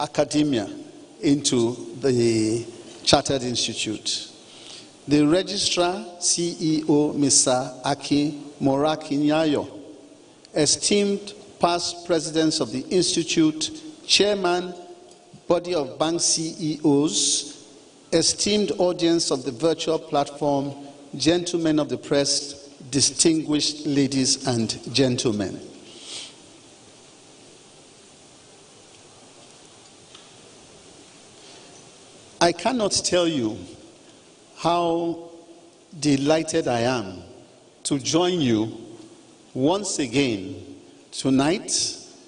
academia into the Chartered Institute. The Registrar CEO, Mr. Aki Morakinyayo, esteemed past presidents of the Institute, Chairman, Body of Bank CEOs, esteemed audience of the virtual platform, gentlemen of the press, distinguished ladies and gentlemen. I cannot tell you how delighted I am to join you once again tonight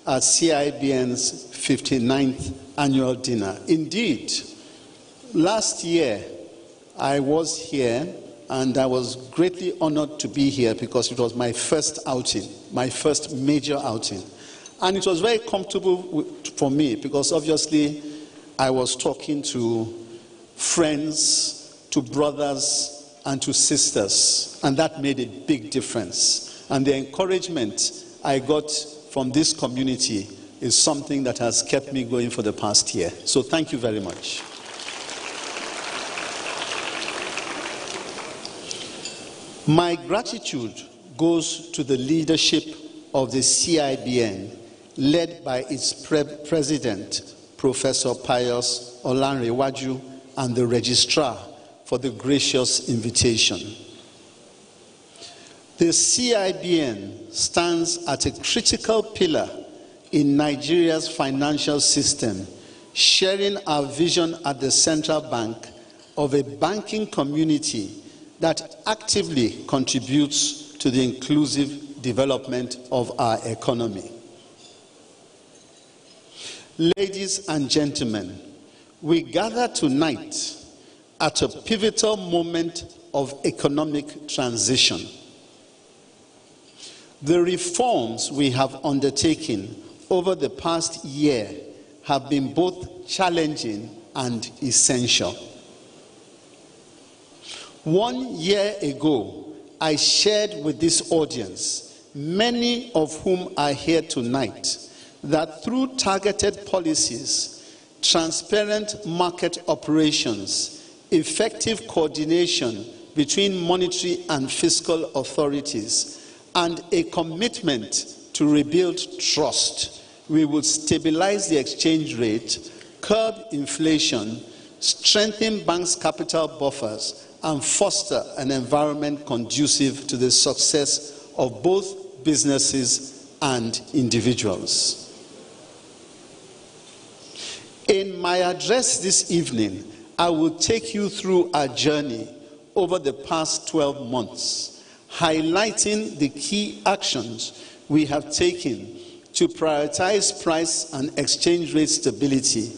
at CIBN's 59th annual dinner. Indeed, last year I was here and I was greatly honored to be here because it was my first outing, my first major outing. And it was very comfortable for me because obviously I was talking to friends, to brothers, and to sisters, and that made a big difference. And the encouragement I got from this community is something that has kept me going for the past year. So thank you very much. My gratitude goes to the leadership of the CIBN, led by its president, Professor Pius Olanrewaju, and the registrar for the gracious invitation. The CIBN stands at a critical pillar in Nigeria's financial system, sharing our vision at the central bank of a banking community that actively contributes to the inclusive development of our economy. Ladies and gentlemen, we gather tonight at a pivotal moment of economic transition. The reforms we have undertaken over the past year have been both challenging and essential. 1 year ago, I shared with this audience, many of whom are here tonight, that through targeted policies, transparent market operations, effective coordination between monetary and fiscal authorities, and a commitment to rebuild trust, we would stabilize the exchange rate, curb inflation, strengthen banks' capital buffers, and foster an environment conducive to the success of both businesses and individuals. In my address this evening, I will take you through our journey over the past 12 months, highlighting the key actions we have taken to prioritize price and exchange rate stability,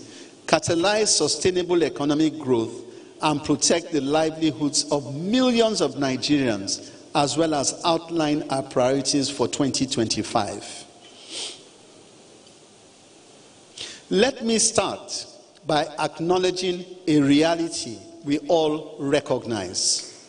catalyze sustainable economic growth, and protect the livelihoods of millions of Nigerians, as well as outline our priorities for 2025. Let me start by acknowledging a reality we all recognize.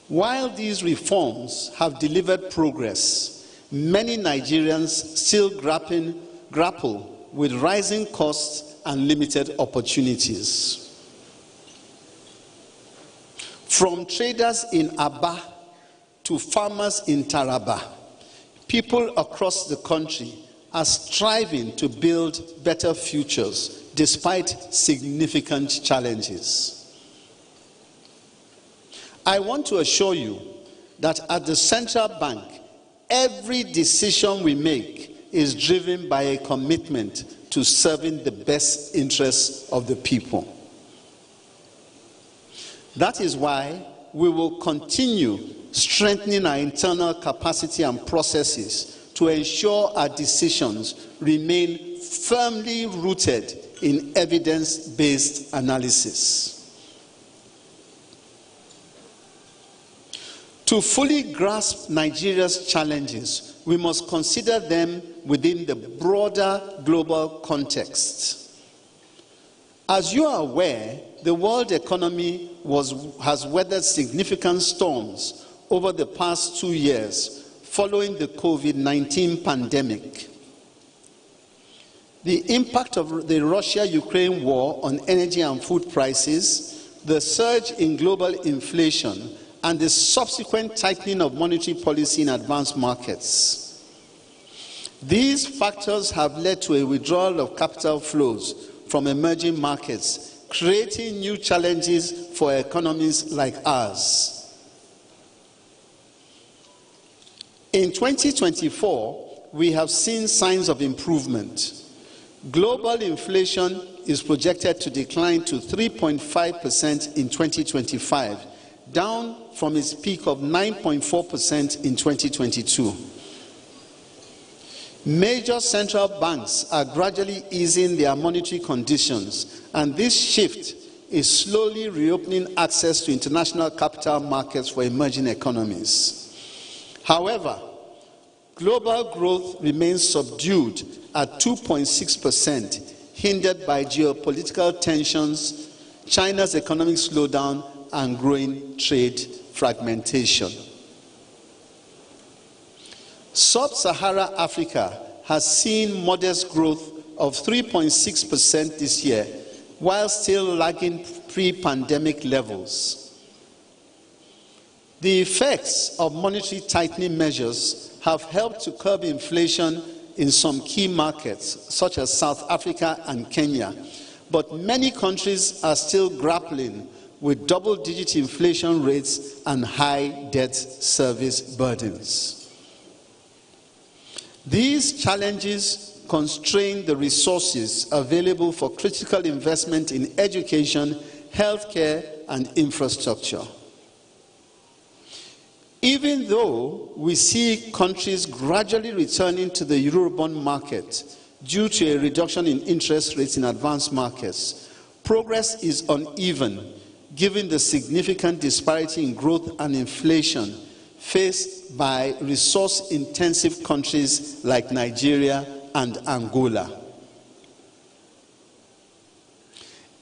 While these reforms have delivered progress, many Nigerians still grapple with rising costs and limited opportunities. From traders in Aba to farmers in Taraba, people across the country are striving to build better futures despite significant challenges. I want to assure you that at the central bank, every decision we make is driven by a commitment to serving the best interests of the people. That is why we will continue strengthening our internal capacity and processes to ensure our decisions remain firmly rooted in evidence-based analysis. To fully grasp Nigeria's challenges, we must consider them within the broader global context. As you are aware, the world economy has weathered significant storms over the past 2 years following the COVID-19 pandemic. the impact of the Russia-Ukraine war on energy and food prices, the surge in global inflation, and the subsequent tightening of monetary policy in advanced markets. These factors have led to a withdrawal of capital flows from emerging markets, creating new challenges for economies like ours. In 2024, we have seen signs of improvement. Global inflation is projected to decline to 3.5% in 2025, down from its peak of 9.4% in 2022. Major central banks are gradually easing their monetary conditions, and this shift is slowly reopening access to international capital markets for emerging economies. However, global growth remains subdued at 2.6%, hindered by geopolitical tensions, China's economic slowdown, and growing trade fragmentation. Sub-Saharan Africa has seen modest growth of 3.6% this year, while still lagging pre-pandemic levels. The effects of monetary tightening measures have helped to curb inflation in some key markets, such as South Africa and Kenya, but many countries are still grappling with double-digit inflation rates and high debt service burdens. These challenges constrain the resources available for critical investment in education, healthcare, and infrastructure. Even though we see countries gradually returning to the Eurobond market due to a reduction in interest rates in advanced markets, progress is uneven given the significant disparity in growth and inflation faced by resource-intensive countries like Nigeria and Angola.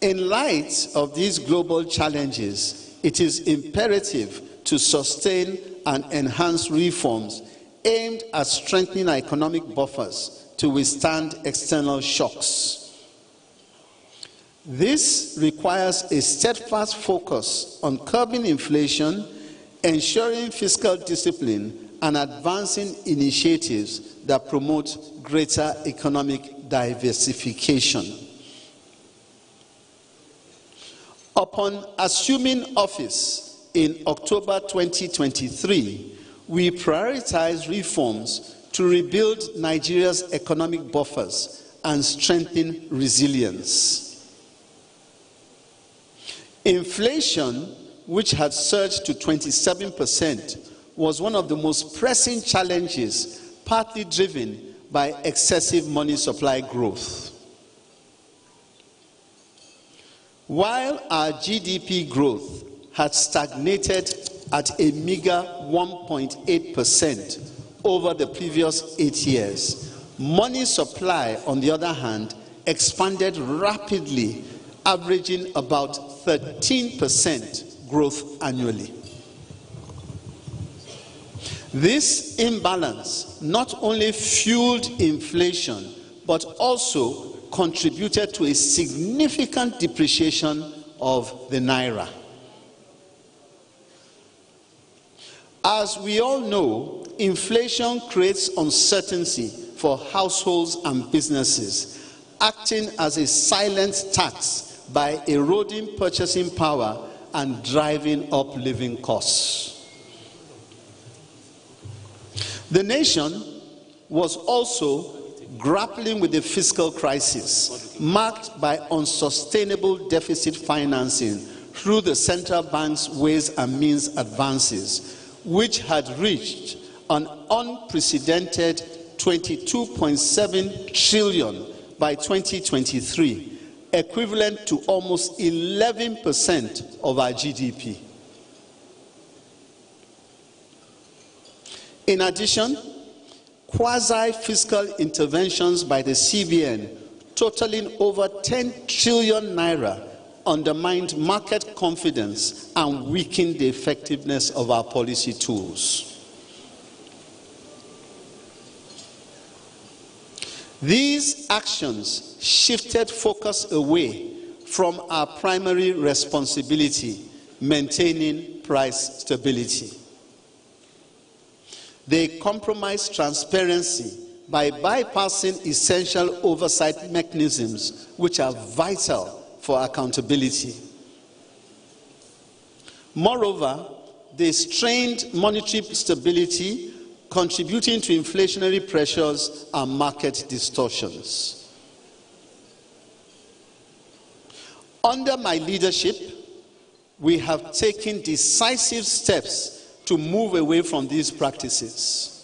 In light of these global challenges, it is imperative to sustain and enhance reforms aimed at strengthening our economic buffers to withstand external shocks. This requires a steadfast focus on curbing inflation, ensuring fiscal discipline, and advancing initiatives that promote greater economic diversification. Upon assuming office in October 2023, we prioritized reforms to rebuild Nigeria's economic buffers and strengthen resilience. Inflation, which had surged to 27%, was one of the most pressing challenges, partly driven by excessive money supply growth. While our GDP growth had stagnated at a meager 1.8% over the previous 8 years, money supply, on the other hand, expanded rapidly, averaging about 13% growth annually. This imbalance not only fueled inflation, but also contributed to a significant depreciation of the naira. As we all know, inflation creates uncertainty for households and businesses, acting as a silent tax by eroding purchasing power and driving up living costs. The nation was also grappling with the fiscal crisis, marked by unsustainable deficit financing through the central bank's Ways and Means advances, which had reached an unprecedented 22.7 trillion by 2023, equivalent to almost 11% of our GDP. In addition, quasi-fiscal interventions by the Cibn, totaling over 10 trillion naira, undermined market confidence and weakened the effectiveness of our policy tools. These actions shifted focus away from our primary responsibility, maintaining price stability. They compromised transparency by bypassing essential oversight mechanisms which are vital for accountability. Moreover, they strained monetary stability, contributing to inflationary pressures and market distortions. Under my leadership, we have taken decisive steps to move away from these practices.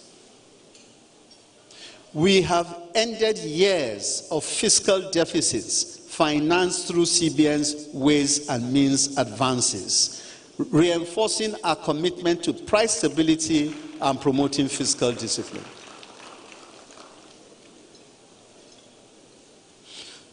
We have ended years of fiscal deficits financed through Cibn's ways and means advances, reinforcing our commitment to price stability and promoting fiscal discipline.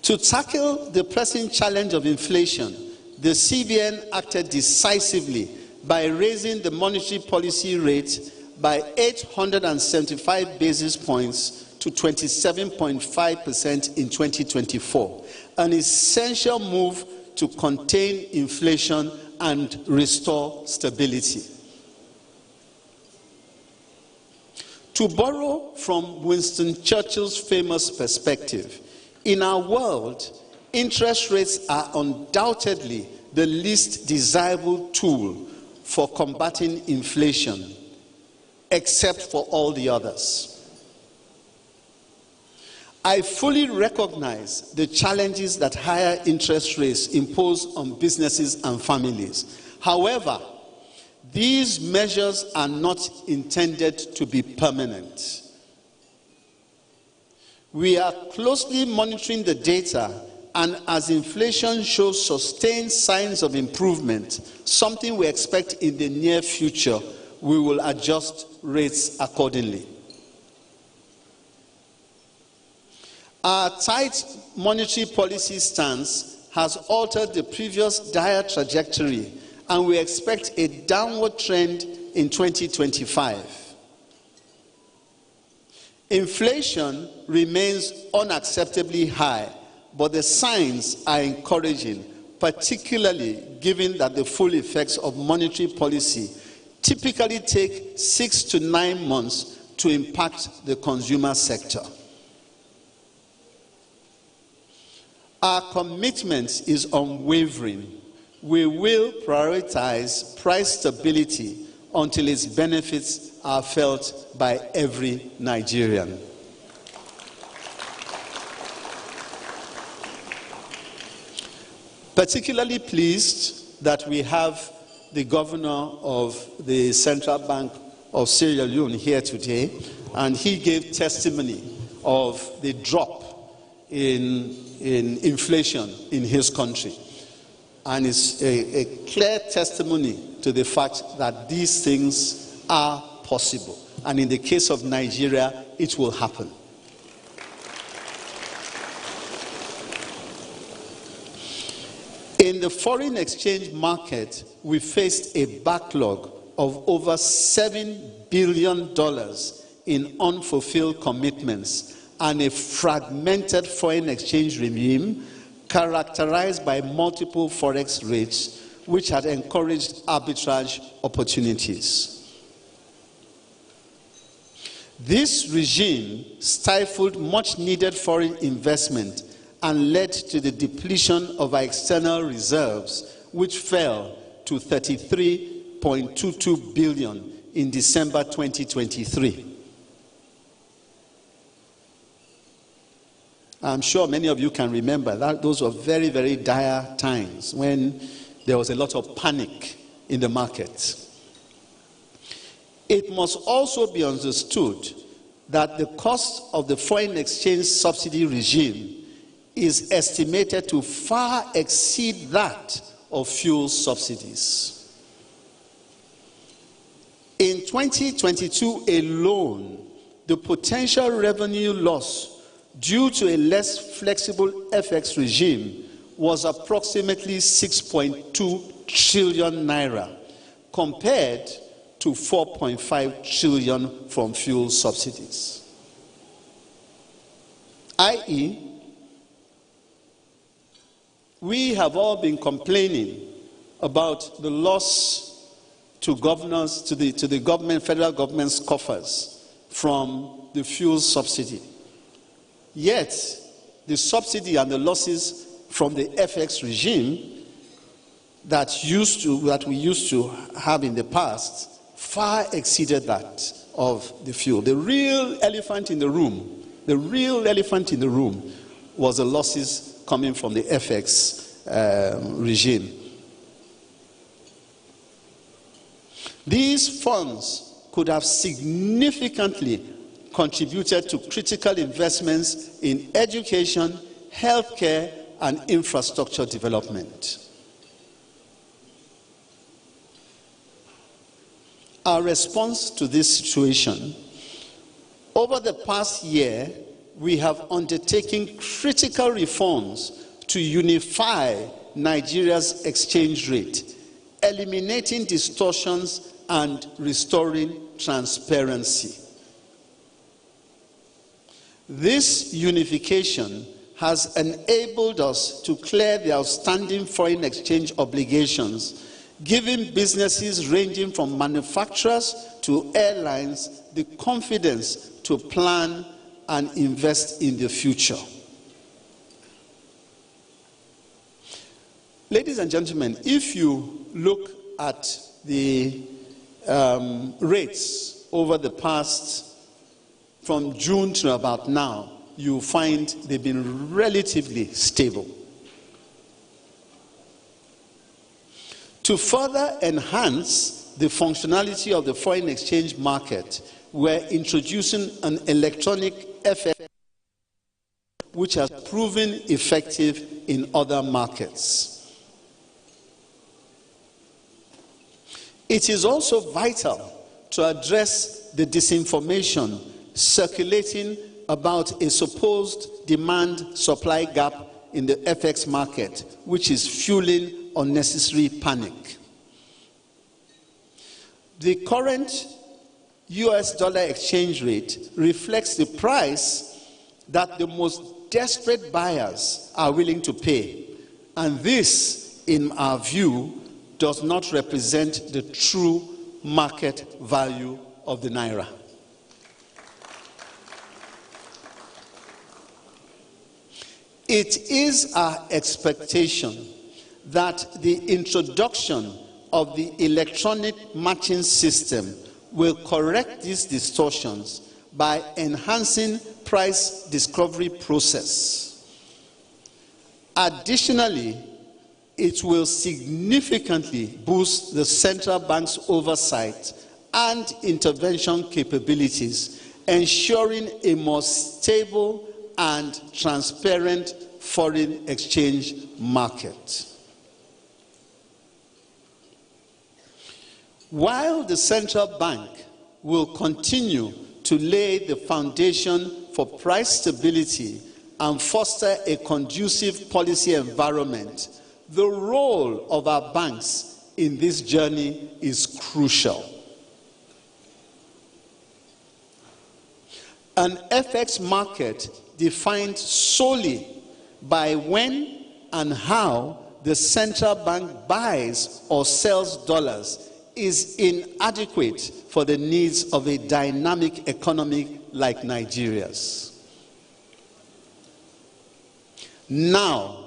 To tackle the pressing challenge of inflation, the Cibn acted decisively by raising the monetary policy rate by 875 basis points to 27.5% in 2024, an essential move to contain inflation and restore stability. To borrow from Winston Churchill's famous perspective, in our world, interest rates are undoubtedly the least desirable tool for combating inflation, except for all the others. I fully recognize the challenges that higher interest rates impose on businesses and families. However, these measures are not intended to be permanent. We are closely monitoring the data, and as inflation shows sustained signs of improvement, something we expect in the near future, we will adjust rates accordingly. Our tight monetary policy stance has altered the previous dire trajectory, and we expect a downward trend in 2025. Inflation remains unacceptably high, but the signs are encouraging, particularly given that the full effects of monetary policy typically take 6 to 9 months to impact the consumer sector. Our commitment is unwavering. We will prioritize price stability until its benefits are felt by every Nigerian. Particularly pleased that we have the governor of the Central Bank of Sierra Leone here today, and he gave testimony of the drop in inflation in his country. And it's a clear testimony to the fact that these things are possible. And in the case of Nigeria, it will happen. In the foreign exchange market, we faced a backlog of over $7 billion in unfulfilled commitments and a fragmented foreign exchange regime characterized by multiple forex rates, which had encouraged arbitrage opportunities. This regime stifled much needed foreign investment and led to the depletion of our external reserves, which fell to $33.22 billion in December 2023. I'm sure many of you can remember that those were very, very dire times when there was a lot of panic in the market. It must also be understood that the cost of the foreign exchange subsidy regime is estimated to far exceed that of fuel subsidies. In 2022 alone, the potential revenue loss due to a less flexible FX regime was approximately 6.2 trillion naira, compared to 4.5 trillion from fuel subsidies. i.e., we have all been complaining about the loss to governors, to the government, federal government's coffers from the fuel subsidy. Yet, the subsidy and the losses from the FX regime that we used to have in the past far exceeded that of the fuel. The real elephant in the room was the losses coming from the FX regime. These funds could have significantly contributed to critical investments in education, healthcare, and infrastructure development. Our response to this situation: over the past year, we have undertaken critical reforms to unify Nigeria's exchange rate, eliminating distortions and restoring transparency. This unification has enabled us to clear the outstanding foreign exchange obligations, giving businesses ranging from manufacturers to airlines the confidence to plan and invest in the future. Ladies and gentlemen, if you look at the rates over the past, from June to about now, you find they've been relatively stable. To further enhance the functionality of the foreign exchange market, we're introducing an electronic FX which has proven effective in other markets. It is also vital to address the disinformation circulating about a supposed demand-supply gap in the FX market, which is fueling unnecessary panic. The current US dollar exchange rate reflects the price that the most desperate buyers are willing to pay, and this, in our view, does not represent the true market value of the naira. It is our expectation that the introduction of the electronic matching system will correct these distortions by enhancing price discovery process. Additionally, it will significantly boost the central bank's oversight and intervention capabilities, ensuring a more stable and transparent foreign exchange market. While the central bank will continue to lay the foundation for price stability and foster a conducive policy environment, the role of our banks in this journey is crucial. An FX market defined solely by when and how the central bank buys or sells dollars is inadequate for the needs of a dynamic economy like Nigeria's. Now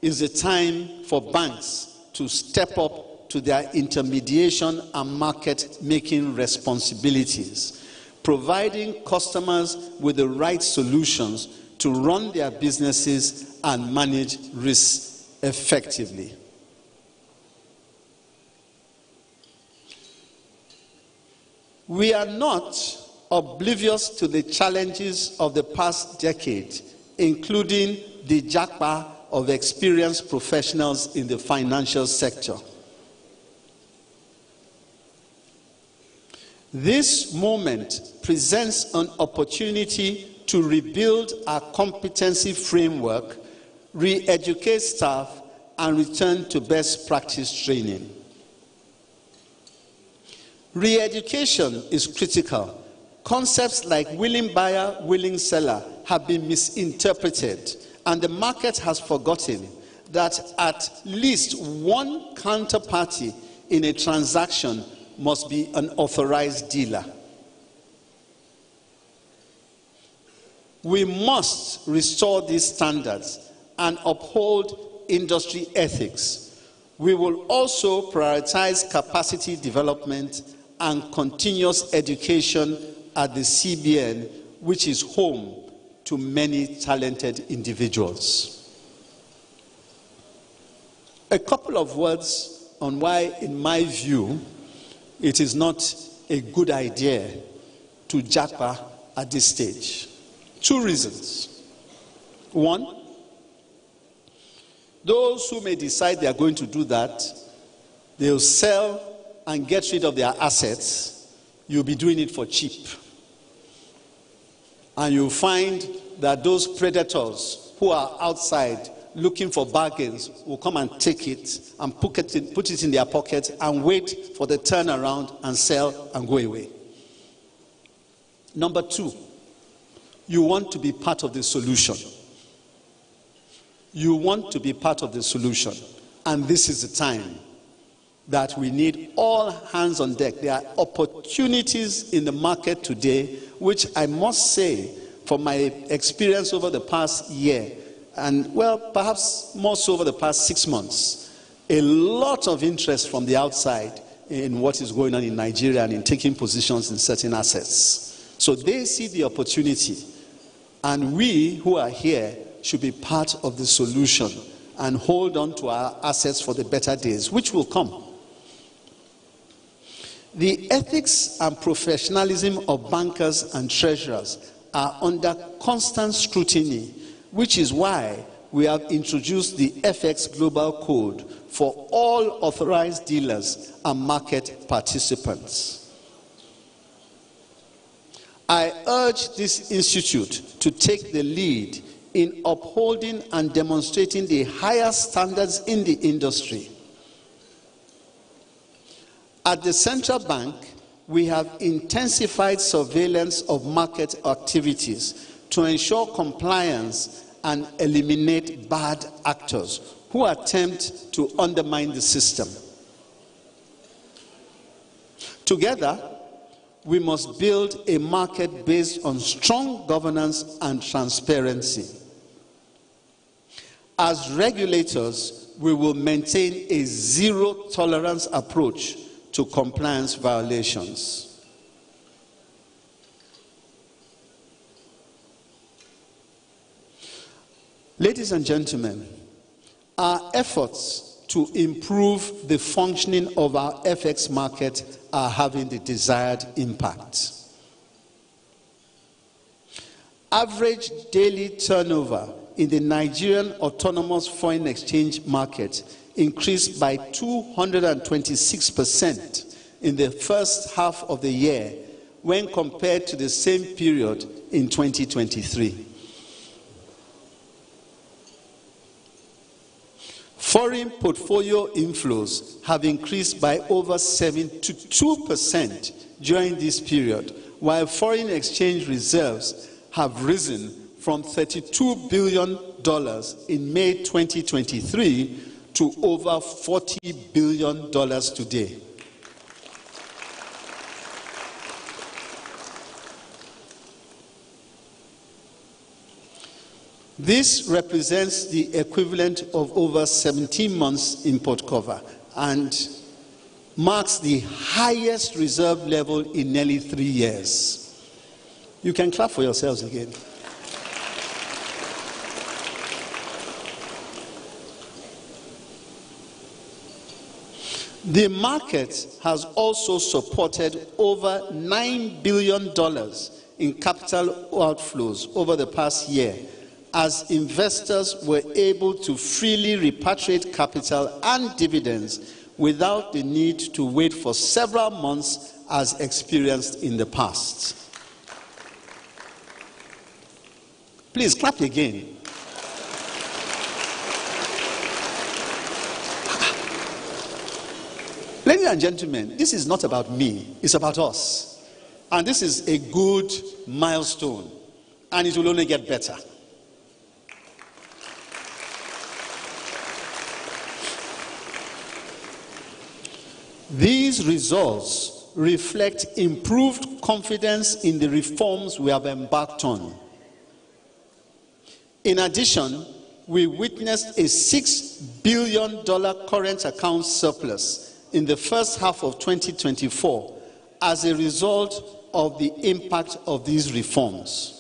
is the time for banks to step up to their intermediation and market-making responsibilities, providing customers with the right solutions to run their businesses and manage risks effectively. We are not oblivious to the challenges of the past decade, including the japa of experienced professionals in the financial sector. This moment presents an opportunity to rebuild our competency framework, re-educate staff, and return to best practice training. Re-education is critical, Concepts like willing buyer, willing seller have been misinterpreted, and the market has forgotten that at least one counterparty in a transaction must be an authorized dealer. We must restore these standards and uphold industry ethics. We will also prioritize capacity development and continuous education at the Cibn, which is home to many talented individuals. A couple of words on why, in my view, it is not a good idea to japa at this stage. Two reasons. One, those who may decide they are going to do that, they'll sell and get rid of their assets. You'll be doing it for cheap. And you'll find that those predators who are outside looking for bargains will come and take it and put it in their pocket and wait for the turnaround and sell and go away. Number two, you want to be part of the solution. You want to be part of the solution. And this is the time that we need all hands on deck. There are opportunities in the market today, which I must say, from my experience over the past year, and well, perhaps more so over the past 6 months, a lot of interest from the outside in what is going on in Nigeria and in taking positions in certain assets. So they see the opportunity, and we who are here should be part of the solution and hold on to our assets for the better days, which will come. The ethics and professionalism of bankers and treasurers are under constant scrutiny, which is why we have introduced the FX Global Code for all authorized dealers and market participants. I urge this institute to take the lead in upholding and demonstrating the highest standards in the industry. At the central bank, we have intensified surveillance of market activities to ensure compliance and eliminate bad actors who attempt to undermine the system. Together, we must build a market based on strong governance and transparency. As regulators, we will maintain a zero-tolerance approach to compliance violations. Ladies and gentlemen, our efforts to improve the functioning of our FX market are having the desired impact. Average daily turnover in the Nigerian autonomous foreign exchange market increased by 226% in the first half of the year when compared to the same period in 2023. Foreign portfolio inflows have increased by over 72% during this period, while foreign exchange reserves have risen from $32 billion in May 2023 to over $40 billion today. This represents the equivalent of over 17 months import cover and marks the highest reserve level in nearly 3 years. You can clap for yourselves again. The market has also supported over $9 billion in capital outflows over the past year, as investors were able to freely repatriate capital and dividends without the need to wait for several months as experienced in the past. Please clap again. Ladies and gentlemen, this is not about me, it's about us. And this is a good milestone, and it will only get better. These results reflect improved confidence in the reforms we have embarked on. In addition, we witnessed a $6 billion current account surplus in the first half of 2024 as a result of the impact of these reforms.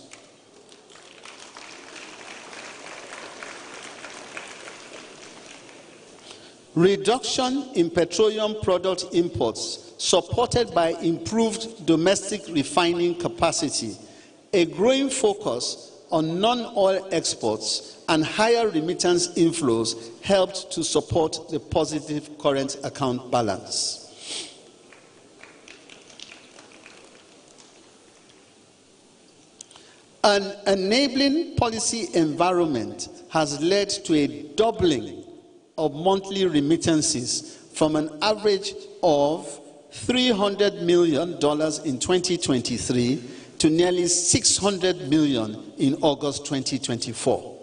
Reduction in petroleum product imports, supported by improved domestic refining capacity, a growing focus on non-oil exports, and higher remittance inflows helped to support the positive current account balance. An enabling policy environment has led to a doubling of monthly remittances from an average of $300 million in 2023 to nearly $600 million in August 2024.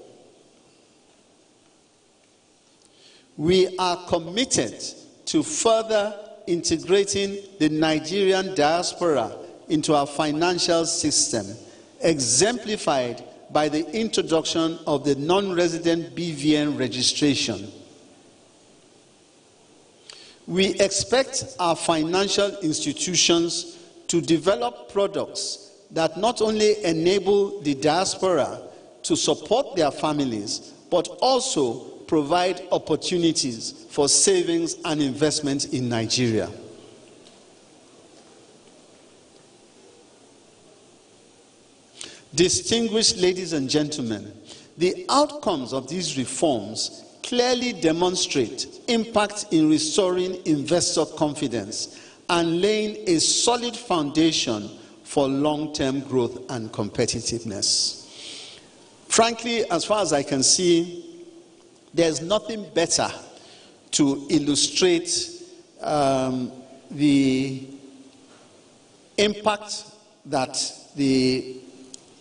We are committed to further integrating the Nigerian diaspora into our financial system, exemplified by the introduction of the non-resident BVN registration. We expect our financial institutions to develop products that not only enable the diaspora to support their families, but also provide opportunities for savings and investment in Nigeria. Distinguished ladies and gentlemen, the outcomes of these reforms clearly demonstrate impact in restoring investor confidence and laying a solid foundation for long-term growth and competitiveness. Frankly, as far as I can see, there's nothing better to illustrate the impact that the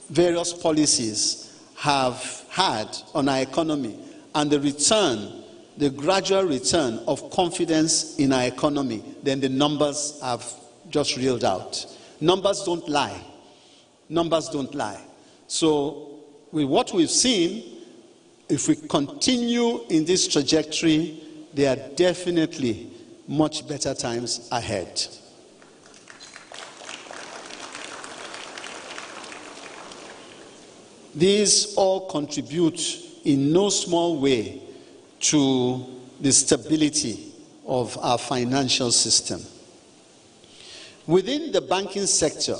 various policies have had on our economy and the gradual return of confidence in our economy than the numbers have just reeled out. Numbers don't lie. Numbers don't lie. So with what we've seen, if we continue in this trajectory, there are definitely much better times ahead. These all contribute in no small way to the stability of our financial system. Within the banking sector,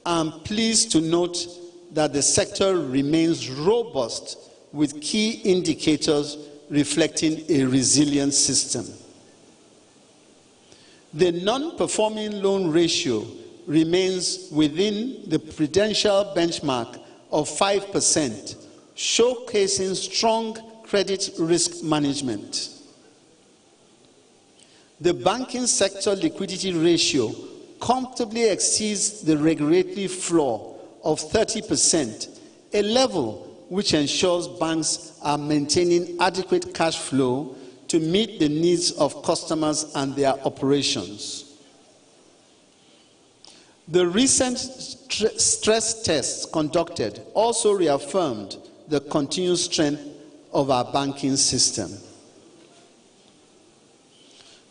I'm pleased to note that the sector remains robust with key indicators reflecting a resilient system. The non-performing loan ratio remains within the prudential benchmark of 5%, showcasing strong credit risk management. The banking sector liquidity ratio comfortably exceeds the regulatory floor of 30%, a level which ensures banks are maintaining adequate cash flow to meet the needs of customers and their operations. The recent stress tests conducted also reaffirmed the continued strength of our banking system.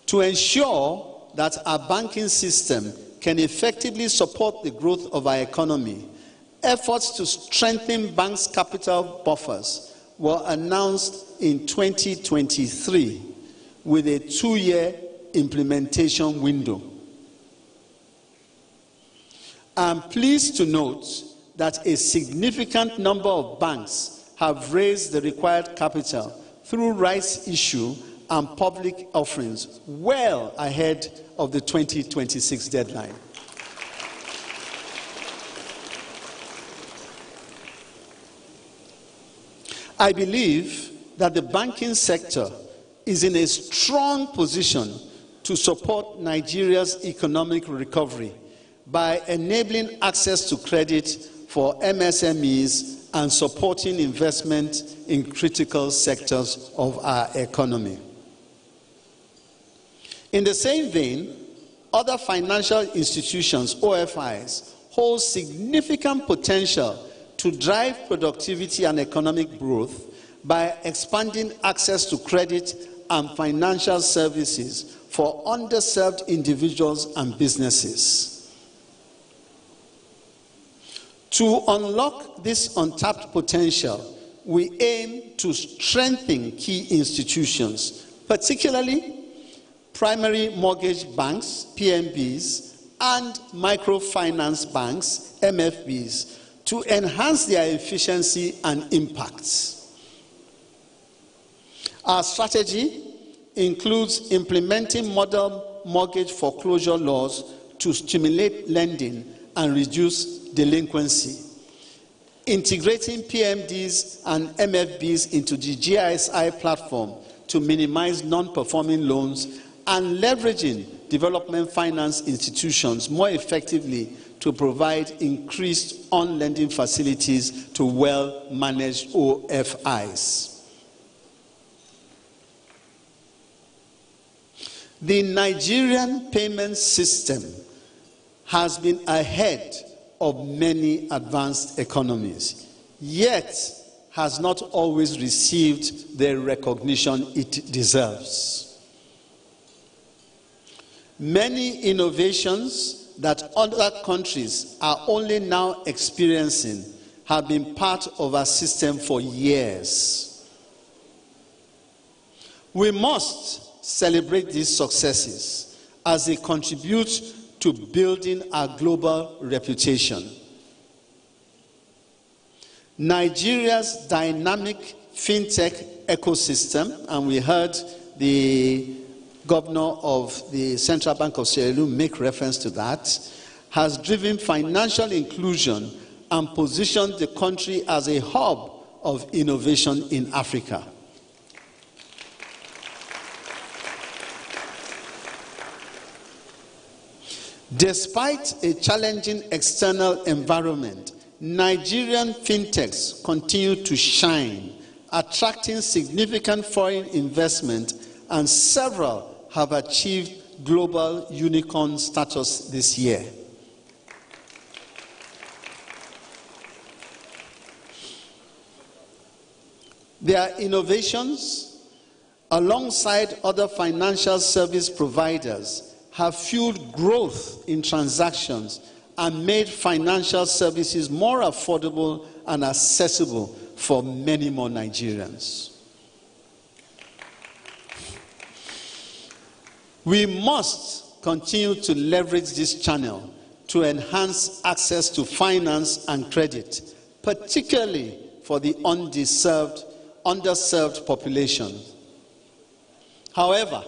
To ensure that our banking system can effectively support the growth of our economy, efforts to strengthen banks' capital buffers were announced in 2023 with a 2-year implementation window. I'm pleased to note that a significant number of banks have raised the required capital through rights issue and public offerings well ahead of the 2026 deadline. I believe that the banking sector is in a strong position to support Nigeria's economic recovery by enabling access to credit for MSMEs and supporting investment in critical sectors of our economy. In the same vein, other financial institutions, OFIs, hold significant potential to drive productivity and economic growth by expanding access to credit and financial services for underserved individuals and businesses. To unlock this untapped potential, we aim to strengthen key institutions, particularly primary mortgage banks, PMBs, and microfinance banks, MFBs, to enhance their efficiency and impact. Our strategy includes implementing model mortgage foreclosure laws to stimulate lending and reduce delinquency, integrating PMDs and MFBs into the GISI platform to minimize non-performing loans, and leveraging development finance institutions more effectively to provide increased on-lending facilities to well-managed OFIs. The Nigerian payment system has been ahead of many advanced economies, yet has not always received the recognition it deserves. Many innovations that other countries are only now experiencing have been part of our system for years. We must celebrate these successes as they contribute to building our global reputation. Nigeria's dynamic fintech ecosystem, and we heard the governor of the Central Bank of Sierra Leone make reference to that, has driven financial inclusion and positioned the country as a hub of innovation in Africa. Despite a challenging external environment, Nigerian fintechs continue to shine, attracting significant foreign investment, and several have achieved global unicorn status this year. Their innovations, alongside other financial service providers, have fueled growth in transactions and made financial services more affordable and accessible for many more Nigerians. We must continue to leverage this channel to enhance access to finance and credit, particularly for the underserved population. However,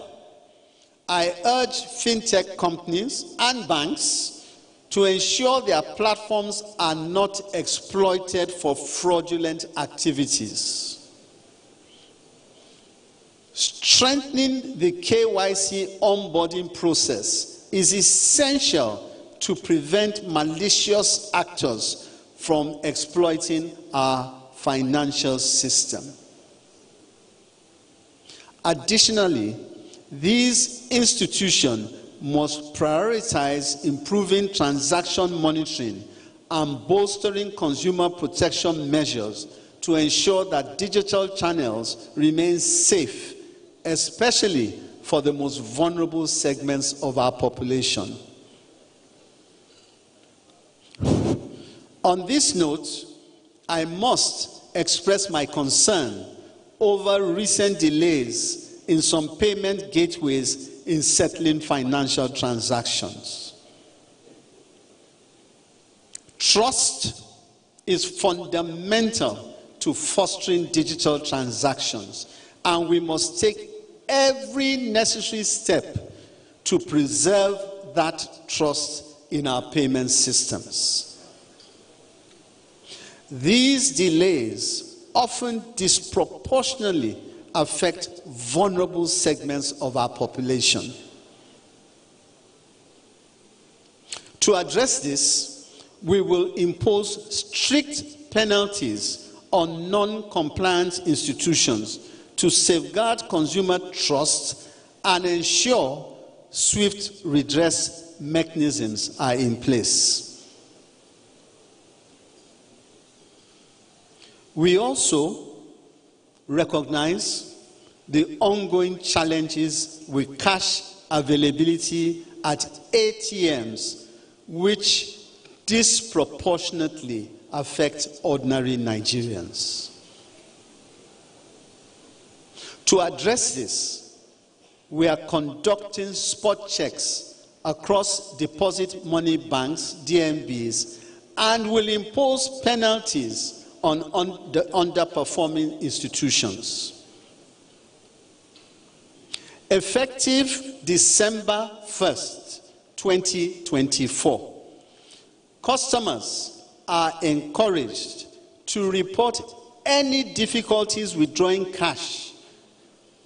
I urge fintech companies and banks to ensure their platforms are not exploited for fraudulent activities. Strengthening the KYC onboarding process is essential to prevent malicious actors from exploiting our financial system. Additionally, these institutions must prioritize improving transaction monitoring and bolstering consumer protection measures to ensure that digital channels remain safe, especially for the most vulnerable segments of our population. On this note, I must express my concern over recent delays in some payment gateways in settling financial transactions. Trust is fundamental to fostering digital transactions, and we must take every necessary step to preserve that trust in our payment systems. These delays often disproportionately affect vulnerable segments of our population. To address this, we will impose strict penalties on non-compliant institutions to safeguard consumer trust and ensure swift redress mechanisms are in place. We also recognize the ongoing challenges with cash availability at ATMs, which disproportionately affect ordinary Nigerians. To address this, we are conducting spot checks across deposit money banks, DMBs, and will impose penalties on the underperforming institutions. Effective December 1st, 2024, customers are encouraged to report any difficulties withdrawing cash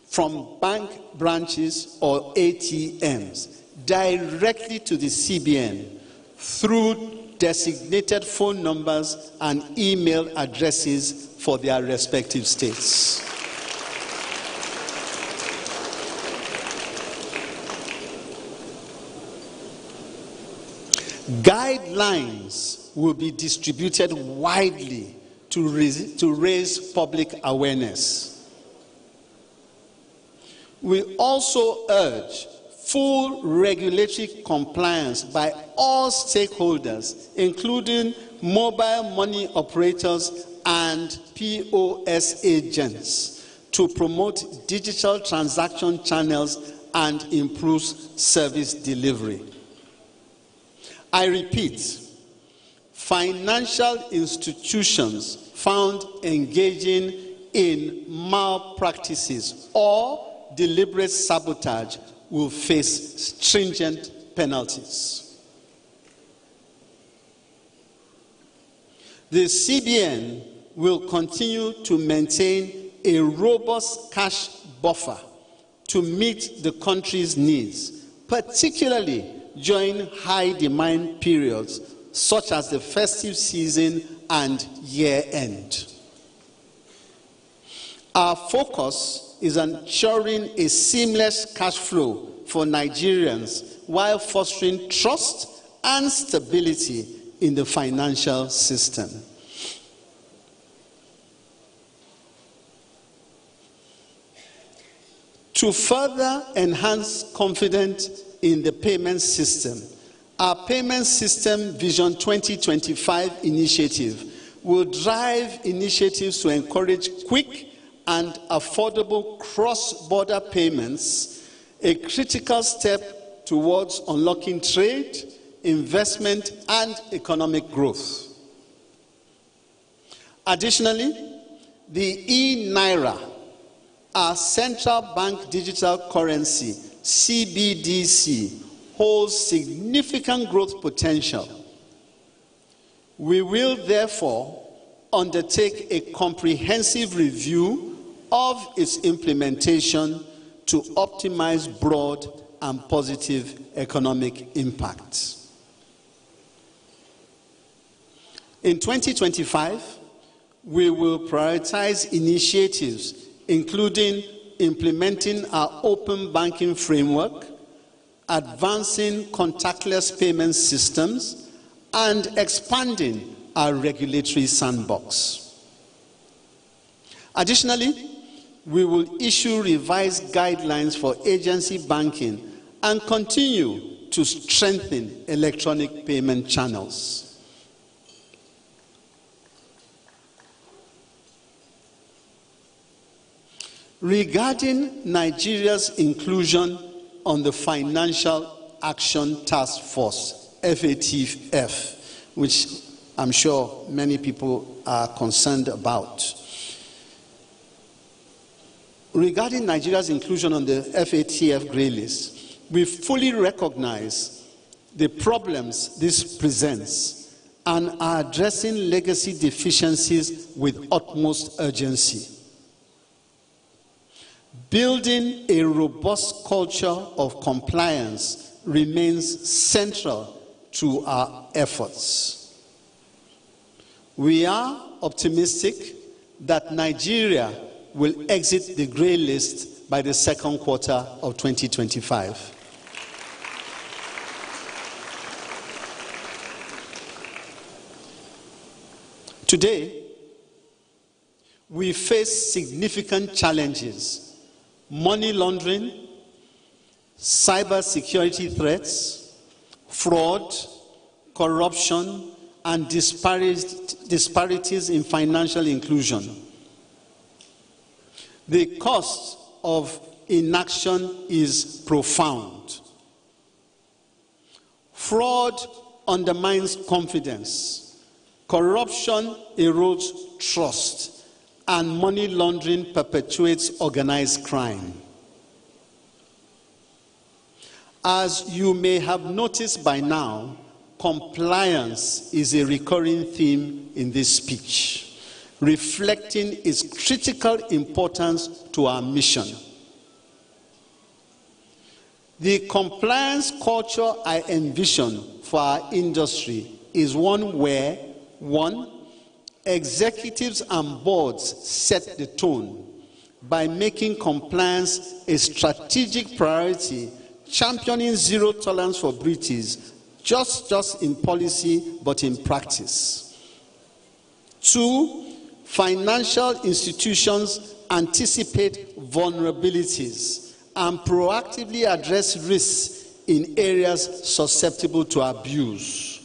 from bank branches or ATMs directly to the Cibn through designated phone numbers and email addresses for their respective states. Guidelines will be distributed widely to raise public awareness. We also urge full regulatory compliance by all stakeholders, including mobile money operators and POS agents, to promote digital transaction channels and improve service delivery. I repeat, financial institutions found engaging in malpractices or deliberate sabotage will face stringent penalties. The Cibn will continue to maintain a robust cash buffer to meet the country's needs, particularly during high demand periods such as the festive season and year-end. Our focus is on ensuring a seamless cash flow for Nigerians while fostering trust and stability in the financial system. To further enhance confidence in the payment system, our Payment System Vision 2025 initiative will drive initiatives to encourage quick and affordable cross-border payments, a critical step towards unlocking trade, investment, and economic growth. Additionally, the e-Naira, our central bank digital currency, CBDC, holds significant growth potential. We will therefore undertake a comprehensive review of its implementation to optimize broad and positive economic impact. In 2025, we will prioritize initiatives including implementing our open banking framework, advancing contactless payment systems, and expanding our regulatory sandbox. Additionally, we will issue revised guidelines for agency banking and continue to strengthen electronic payment channels. Regarding Nigeria's inclusion on the Financial Action Task Force, FATF, which I'm sure many people are concerned about. Regarding Nigeria's inclusion on the FATF grey list, we fully recognize the problems this presents and are addressing legacy deficiencies with utmost urgency. Building a robust culture of compliance remains central to our efforts. We are optimistic that Nigeria will exit the grey list by the second quarter of 2025. Today, we face significant challenges: money laundering, cybersecurity threats, fraud, corruption, and disparities in financial inclusion. The cost of inaction is profound. Fraud undermines confidence, corruption erodes trust, and money laundering perpetuates organized crime. As you may have noticed by now, compliance is a recurring theme in this speech, reflecting its critical importance to our mission. The compliance culture I envision for our industry is one where, one, executives and boards set the tone by making compliance a strategic priority, championing zero tolerance for breaches, just in policy but in practice. Two, financial institutions anticipate vulnerabilities and proactively address risks in areas susceptible to abuse.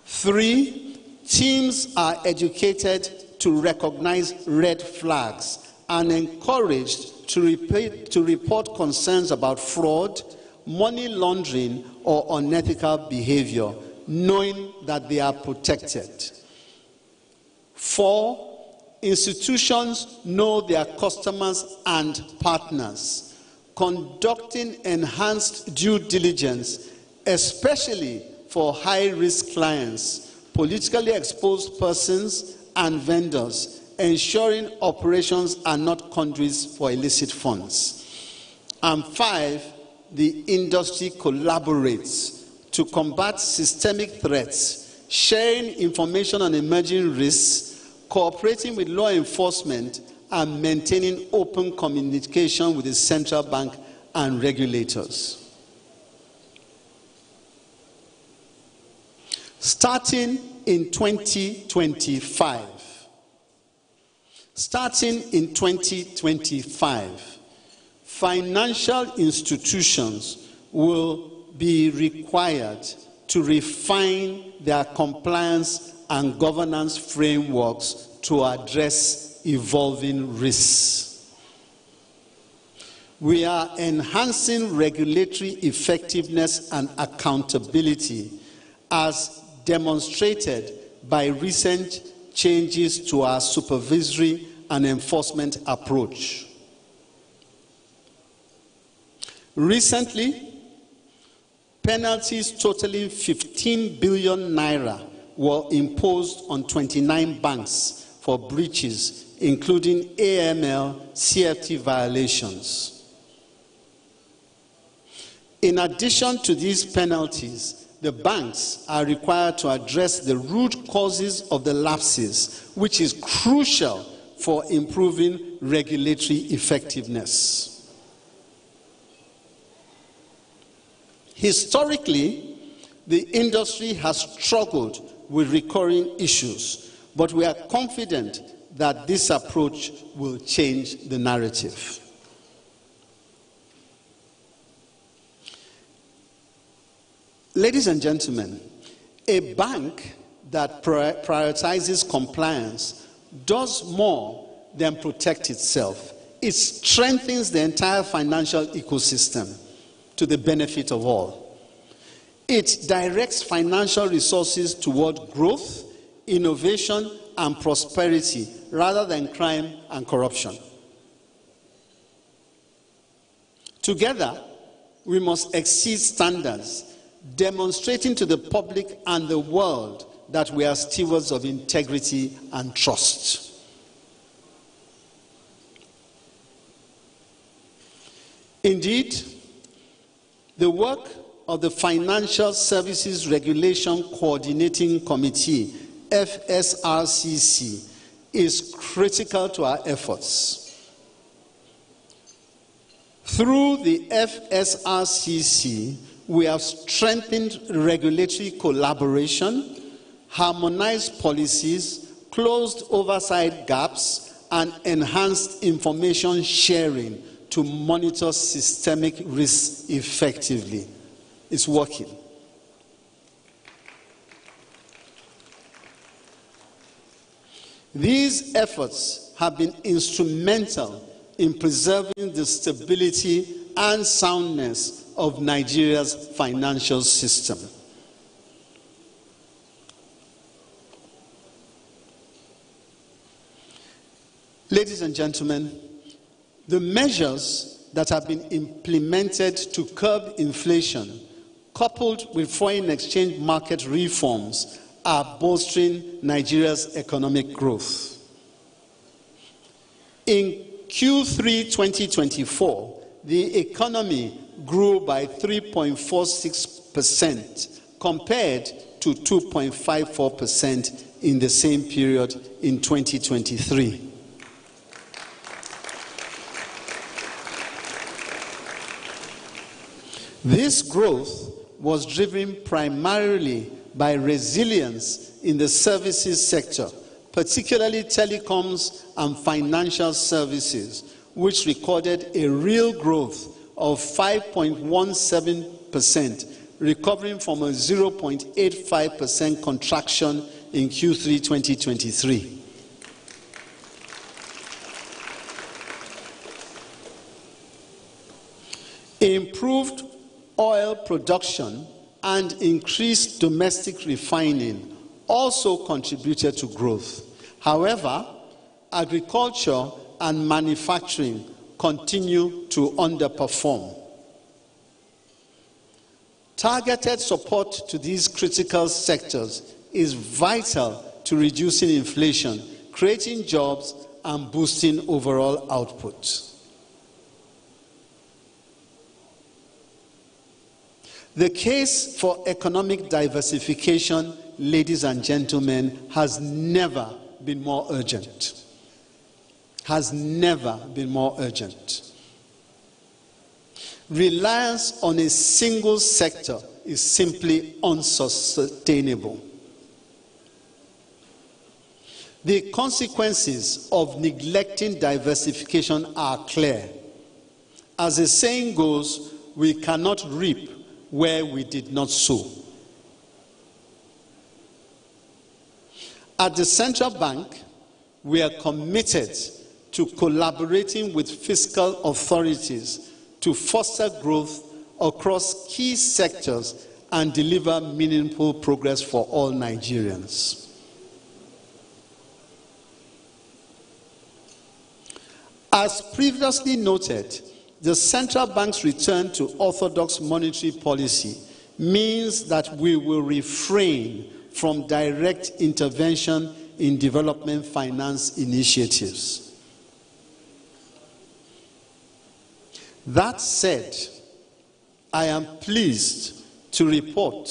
Three, teams are educated to recognize red flags and encouraged to report concerns about fraud, money laundering, or unethical behavior, knowing that they are protected. Four, institutions know their customers and partners, conducting enhanced due diligence, especially for high-risk clients, politically exposed persons, and vendors, ensuring operations are not conduits for illicit funds. And five, the industry collaborates to combat systemic threats, sharing information on emerging risks, cooperating with law enforcement, and maintaining open communication with the central bank and regulators. Starting in 2025, financial institutions will be required to refine their compliance and governance frameworks to address evolving risks. We are enhancing regulatory effectiveness and accountability, as demonstrated by recent changes to our supervisory and enforcement approach. Recently, penalties totaling 15 billion naira were imposed on 29 banks for breaches, including AML, CFT violations. In addition to these penalties, the banks are required to address the root causes of the lapses, which is crucial for improving regulatory effectiveness. Historically, the industry has struggled with recurring issues, but we are confident that this approach will change the narrative. Ladies and gentlemen, a bank that prioritizes compliance does more than protect itself. It strengthens the entire financial ecosystem to the benefit of all. It directs financial resources toward growth, innovation, and prosperity rather than crime and corruption. Together, we must exceed standards, demonstrating to the public and the world that we are stewards of integrity and trust. Indeed, the work of the Financial Services Regulation Coordinating Committee, FSRCC, is critical to our efforts. Through the FSRCC, we have strengthened regulatory collaboration, harmonized policies, closed oversight gaps, and enhanced information sharing to monitor systemic risks effectively. It's working. These efforts have been instrumental in preserving the stability and soundness of Nigeria's financial system. Ladies and gentlemen, the measures that have been implemented to curb inflation, coupled with foreign exchange market reforms, are bolstering Nigeria's economic growth. In Q3 2024, the economy grew by 3.46% compared to 2.54% in the same period in 2023. This growth was driven primarily by resilience in the services sector, particularly telecoms and financial services, which recorded a real growth of 5.17%, recovering from a 0.85% contraction in Q3 2023. Improved oil production and increased domestic refining also contributed to growth. However, agriculture and manufacturing continue to underperform. Targeted support to these critical sectors is vital to reducing inflation, creating jobs, and boosting overall output. The case for economic diversification, ladies and gentlemen, has never been more urgent. Has never been more urgent. Reliance on a single sector is simply unsustainable. The consequences of neglecting diversification are clear. As the saying goes, we cannot reap where we did not sow. At the central bank, we are committed to collaborating with fiscal authorities to foster growth across key sectors and deliver meaningful progress for all Nigerians. As previously noted, the central bank's return to orthodox monetary policy means that we will refrain from direct intervention in development finance initiatives. That said, I am pleased to report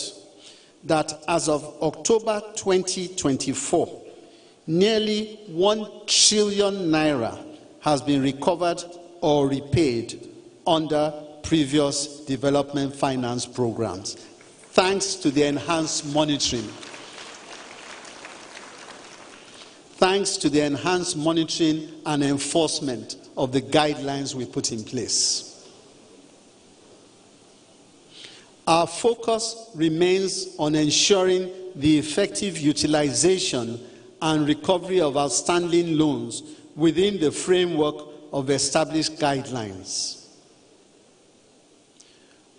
that as of October 2024, nearly 1 trillion naira has been recovered or repaid under previous development finance programs, thanks to the enhanced monitoring. Thanks to the enhanced monitoring and enforcement of the guidelines we put in place. Our focus remains on ensuring the effective utilization and recovery of outstanding loans within the framework of established guidelines.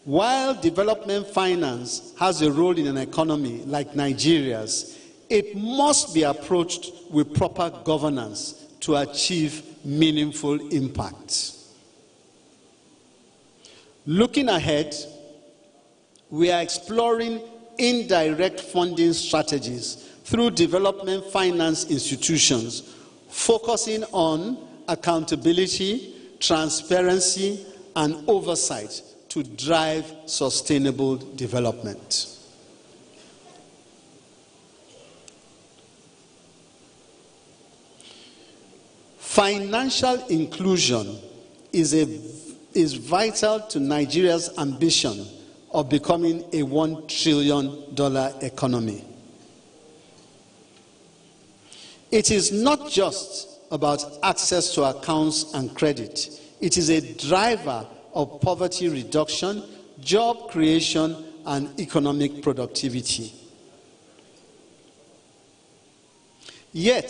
While development finance has a role in an economy like Nigeria's, it must be approached with proper governance to achieve meaningful impact. Looking ahead, we are exploring indirect funding strategies through development finance institutions, focusing on accountability, transparency, and oversight to drive sustainable development. Financial inclusion is vital to Nigeria's ambition of becoming a $1 trillion economy. It is not just about access to accounts and credit. It is a driver of poverty reduction, job creation, and economic productivity. Yet,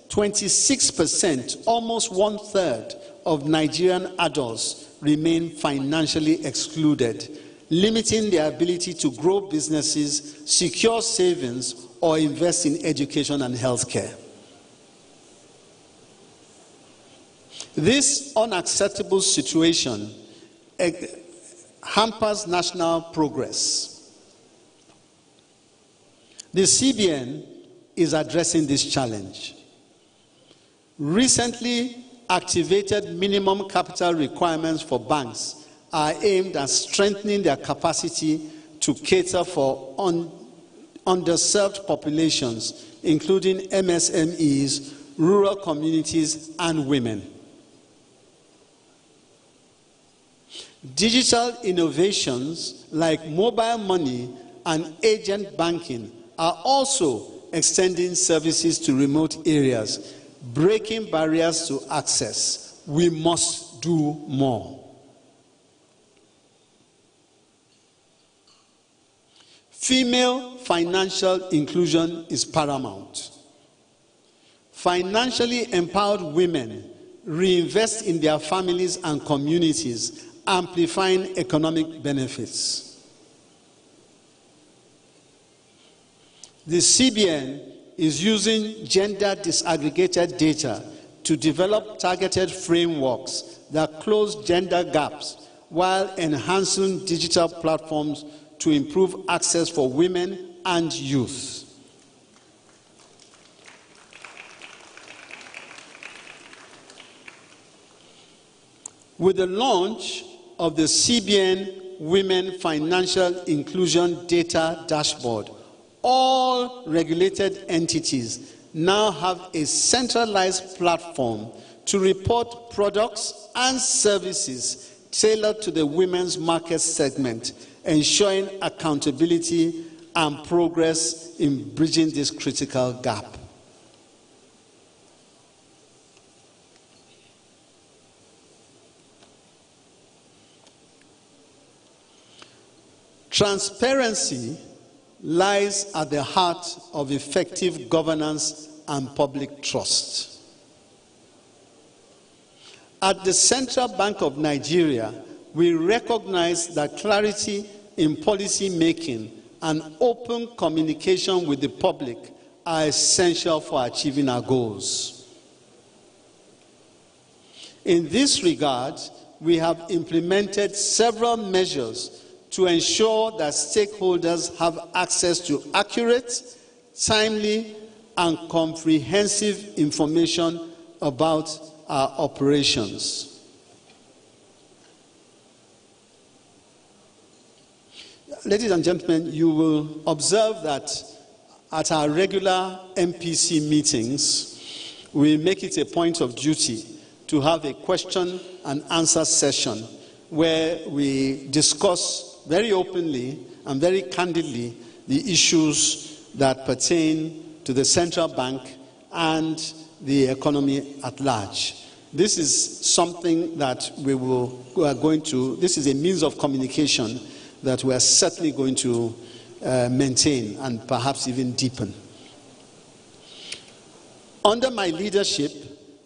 26%, almost one-third of Nigerian adults remain financially excluded, limiting their ability to grow businesses, secure savings, or invest in education and healthcare. This unacceptable situation hampers national progress. The Cibn is addressing this challenge. Recently activated minimum capital requirements for banks are aimed at strengthening their capacity to cater for underserved populations, including MSMEs, rural communities, and women. Digital innovations like mobile money and agent banking are also extending services to remote areas, breaking barriers to access. We must do more. Female financial inclusion is paramount. Financially empowered women reinvest in their families and communities, amplifying economic benefits. The Cibn is using gender disaggregated data to develop targeted frameworks that close gender gaps while enhancing digital platforms to improve access for women and youth. With the launch of the Cibn Women Financial Inclusion Data Dashboard, all regulated entities now have a centralized platform to report products and services tailored to the women's market segment, ensuring accountability and progress in bridging this critical gap. Transparency lies at the heart of effective governance and public trust. At the Central Bank of Nigeria, we recognize that clarity in policy making and open communication with the public are essential for achieving our goals. In this regard, we have implemented several measures to ensure that stakeholders have access to accurate, timely, and comprehensive information about our operations. Ladies and gentlemen, you will observe that at our regular MPC meetings, we make it a point of duty to have a question and answer session where we discuss very openly and very candidly the issues that pertain to the central bank and the economy at large. This is something that we are going to, this is a means of communication that we are certainly going to maintain and perhaps even deepen. Under my leadership,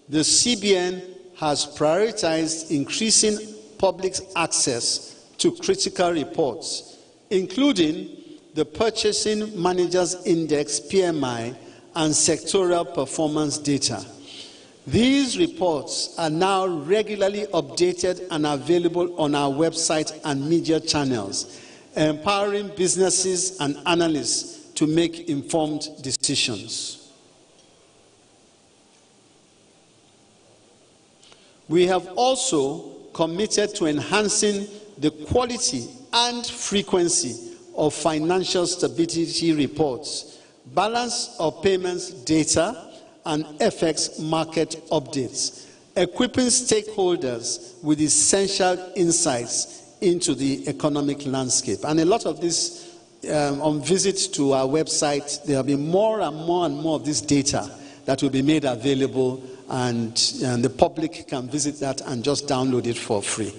the Cibn has prioritized increasing public access to critical reports, including the Purchasing Managers Index, PMI, and sectoral performance data. These reports are now regularly updated and available on our website and media channels, empowering businesses and analysts to make informed decisions. We have also committed to enhancing the quality and frequency of financial stability reports, balance of payments data, and FX market updates, equipping stakeholders with essential insights into the economic landscape. And a lot of this, on visit to our website, there will be more and more of this data that will be made available, and the public can visit that and just download it for free.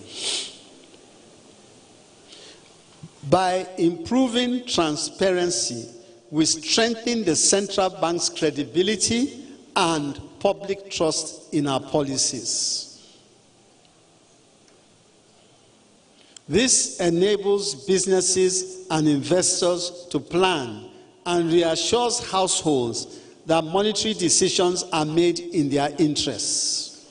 By improving transparency, we strengthen the central bank's credibility and public trust in our policies. This enables businesses and investors to plan and reassures households that monetary decisions are made in their interests.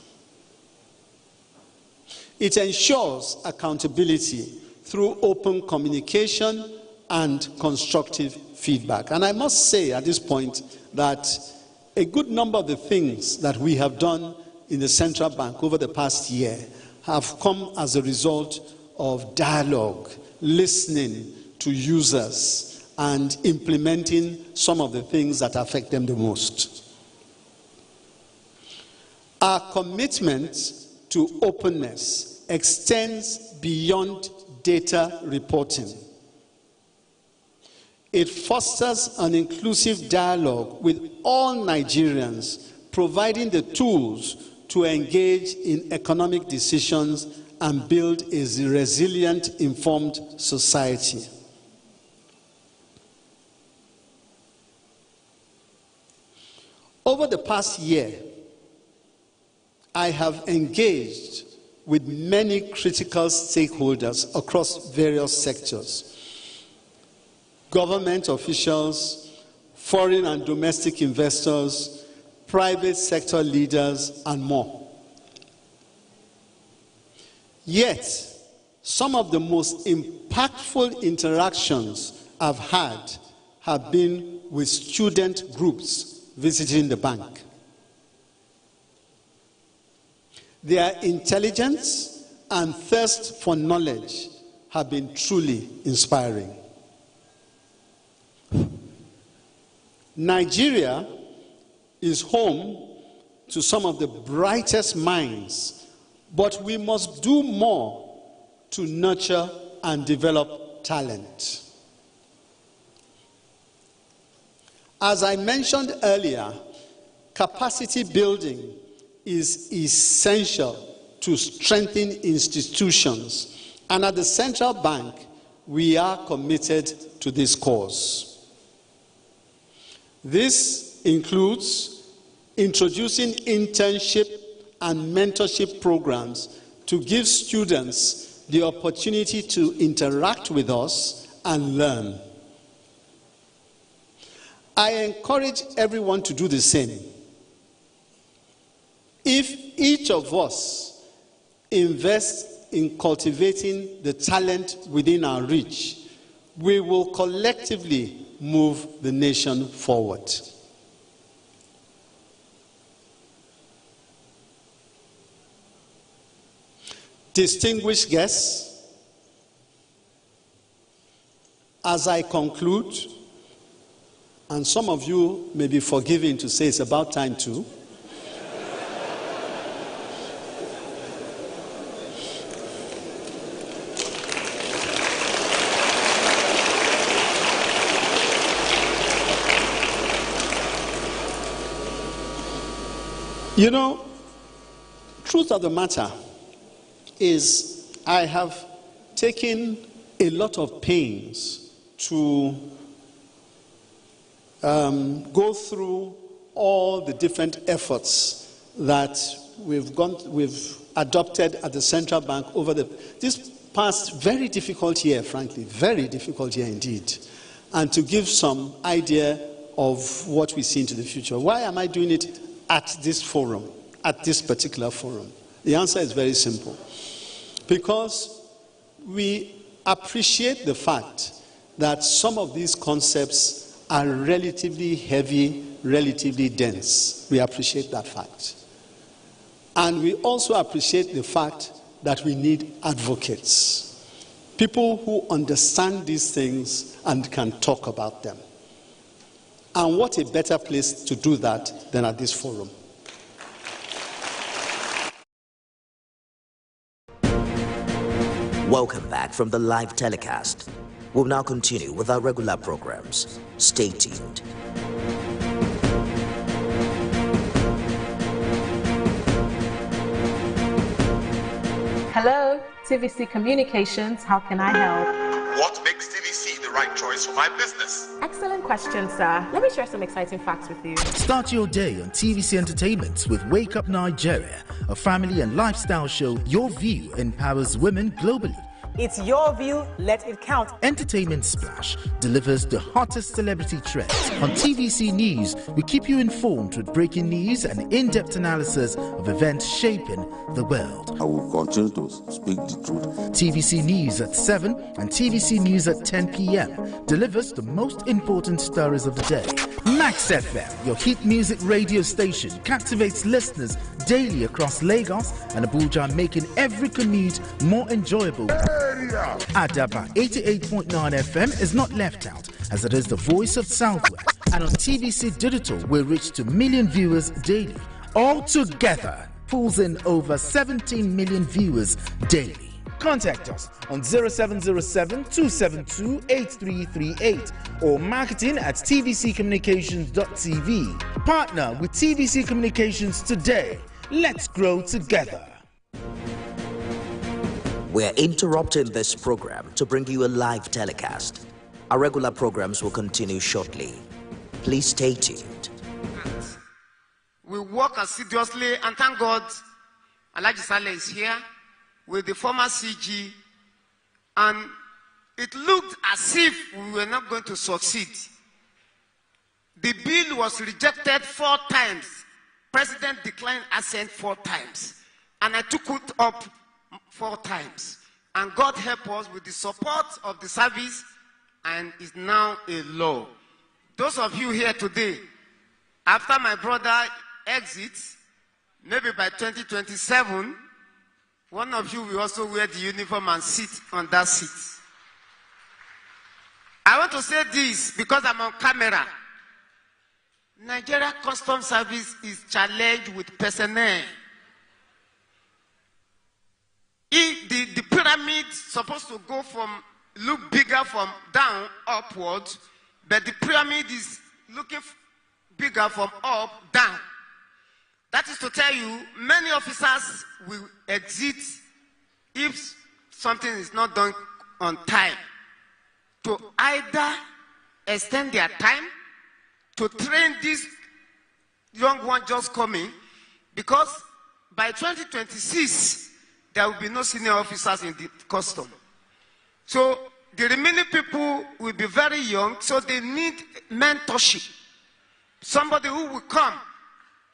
It ensures accountability through open communication and constructive feedback. And I must say at this point that a good number of the things that we have done in the central bank over the past year have come as a result of dialogue, listening to users, and implementing some of the things that affect them the most. Our commitment to openness extends beyond data reporting. It fosters an inclusive dialogue with all Nigerians, providing the tools to engage in economic decisions and build a resilient, informed society. Over the past year, I have engaged with many critical stakeholders across various sectors. Government officials, foreign and domestic investors, private sector leaders, and more. Yet, some of the most impactful interactions I've had have been with student groups visiting the bank. Their intelligence and thirst for knowledge have been truly inspiring. Nigeria is home to some of the brightest minds, but we must do more to nurture and develop talent. As I mentioned earlier, capacity building is essential to strengthen institutions, and at the central bank, we are committed to this cause. This includes introducing internship and mentorship programs to give students the opportunity to interact with us and learn. I encourage everyone to do the same. If each of us invests in cultivating the talent within our reach, we will collectively move the nation forward. Distinguished guests, as I conclude, and some of you may be forgiven to say it's about time too, you know, truth of the matter is I have taken a lot of pains to go through all the different efforts that we've adopted at the central bank over this past very difficult year, frankly, very difficult year indeed, and to give some idea of what we see into the future. Why am I doing it at this forum, at this particular forum? The answer is very simple. Because we appreciate the fact that some of these concepts are relatively heavy, relatively dense. We appreciate that fact. And we also appreciate the fact that we need advocates. People who understand these things and can talk about them. And what a better place to do that than at this forum. Welcome back from the live telecast. We'll now continue with our regular programs. Stay tuned. Hello, TVC Communications. How can I help? What makes TVC the right choice for my business? Excellent question, sir. Let me share some exciting facts with you. Start your day on TVC Entertainment with Wake Up Nigeria, a family and lifestyle show. Your view empowers women globally. It's your view, let it count. Entertainment Splash delivers the hottest celebrity trends. On TVC News, we keep you informed with breaking news and in-depth analysis of events shaping the world. I will continue to speak the truth. TVC News at 7 and TVC News at 10 p.m. delivers the most important stories of the day. Max FM, your hit music radio station, captivates listeners daily across Lagos and Abuja, making every commute more enjoyable. Adaba 88.9 FM is not left out, as it is the voice of Southwest. And on TVC Digital, we reach to million viewers daily. All together, pulls in over 17 million viewers daily. Contact us on 0707-272-8338 or marketing at tvccommunications.tv. Partner with TVC Communications today. Let's grow together. We're interrupting this program to bring you a live telecast. Our regular programs will continue shortly. Please stay tuned. We work assiduously, and thank God Alhaji Saleh is here with the former CG, and it looked as if we were not going to succeed. The bill was rejected 4 times. President declined assent 4 times, and I took it up 4 times. And God help us with the support of the service, and is now a law. Those of you here today, after my brother exits, maybe by 2027, one of you will also wear the uniform and sit on that seat. I want to say this because I'm on camera. Nigeria Customs Service is challenged with personnel. If the pyramid supposed to go from, look bigger from down upwards, but the pyramid is looking bigger from up down. That is to tell you, many officers will exit if something is not done on time, to either extend their time, to train this young one just coming, because by 2026, there will be no senior officers in the custom. So the remaining people will be very young, so they need mentorship. Somebody who will come